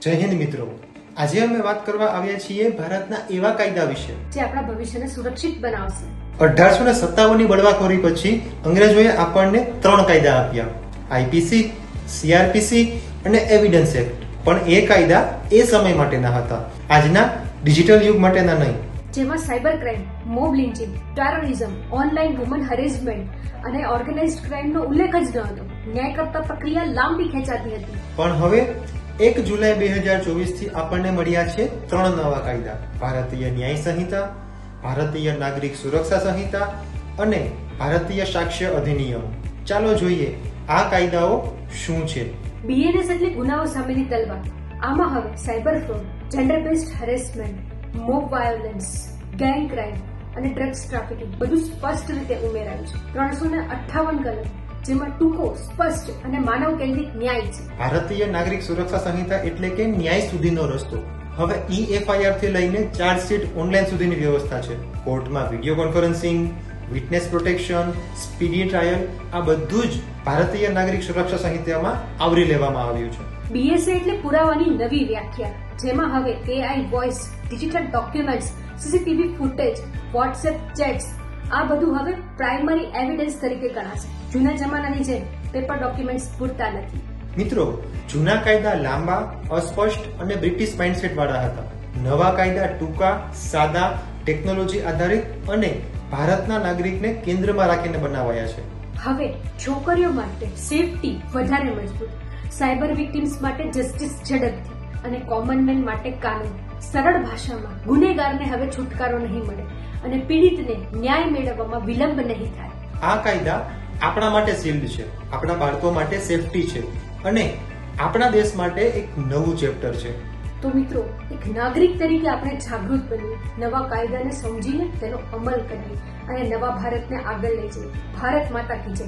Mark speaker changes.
Speaker 1: જય હિન્દ મિત્રો, આજે અમે વાત કરવા આવ્યા છીએ ભારતના એવા કાયદા વિશે
Speaker 2: જે આપણા ભવિષ્યને સુરક્ષિત બનાવશે।
Speaker 1: 1857 ની બળવાખોરી પછી અંગ્રેજોએ આપણને 3 કાયદા આપ્યા, આઈપીસી, સીઆરપીસી અને એવિડન્સ એક્ટ। પણ એ કાયદા એ સમય માટેના હતા, આજના ડિજિટલ યુગ માટેના નહીં।
Speaker 2: જેમાં cyber crime, mob lynching, terrorism, online woman harassment અને ઓર્ગેનાઇઝ્ડ ક્રાઇમનો ઉલ્લેખ જ ન હતો। ન્યાય કરતા પ્રક્રિયા લાંબી ખેંચાતી હતી।
Speaker 1: પણ હવે 1 જુલાઈ 2024 થી આપણને મળ્યા છે 3 નવા કાયદા, ભારતીય ન્યાય સંહિતા, ભારતીય નાગરિક સુરક્ષા સંહિતા અને ભારતીય સાક્ષ્ય અધિનિયમ। ચાલો જોઈએ આ કાયદાઓ શું છે।
Speaker 2: બીએનએસ એટલે ગુનાઓ સામેની તલવાર। આમાં હવે cyber fraud, gender based harassment, mob violence, gang crime અને ડ્રગ્સ ટ્રાફિકિંગ બધું સ્પષ્ટ રીતે ઉમેરાયું છે। 358 કલમ, જેમાં ટૂંકો, સ્પષ્ટ અને માનવ કેન્દ્રિત ન્યાય છે।
Speaker 1: ભારતીય નાગરિક સુરક્ષા સંહિતા એટલે કે ન્યાય સુધીનો રસ્તો। હવે EFIR થી લઈને ચાર્જશીટ ઓનલાઈન સુધીની વ્યવસ્થા છે। કોર્ટમાં video conferencing, witness protection, speedy trial આ બધું જ ભારતીય નાગરિક સુરક્ષા સંહિતામાં આવરી લેવામાં આવ્યું છે।
Speaker 2: BSA એટલે પુરાવાની નવી વ્યાખ્યા, જેમાં હવે AI voice, digital documents, CCTV footage, WhatsApp chats આ બધું હવે પ્રાઇમરી એવિડન્સ તરીકે ગણાશે। જૂના જમાનાની જેમ પેપર ડોક્યુમેન્ટ્સ પૂરતા નથી।
Speaker 1: મિત્રો, જૂના કાયદા લાંબા, અસ્પષ્ટ અને બ્રિટિશ માઇન્ડસેટ વાળા હતા। નવા કાયદા ટૂંકા, સાદા, ટેકનોલોજી આધારિત અને ભારતના નાગરિકને કેન્દ્રમાં રાખીને બનાવાયા છે।
Speaker 2: હવે છોકરીઓ માટે સેફટી વધારે મજબૂત, સાયબર વિક્ટિમ્સ માટે જસ્ટિસ ઝડપથી અને કોમન મેન માટે કાનૂન। સરળ ભાષામાં ગુનેગારને હવે છુટકારો નહીં મળે અને પીડિતને ન્યાય મેળવવામાં વિલંબ નહીં થાય।
Speaker 1: આ કાયદા આપણા માટે શિલ્ડ છે, આપણા બાળકો માટે સેફટી છે અને આપણા દેશ માટે એક નવું ચેપ્ટર છે।
Speaker 2: તો મિત્રો, એક નાગરિક તરીકે આપણે જાગૃત બનીએ, નવા કાયદાને સમજીને તેનો અમલ કરીએ અને નવા ભારતને આગળ લઈ જઈએ। ભારત માતા કી જય।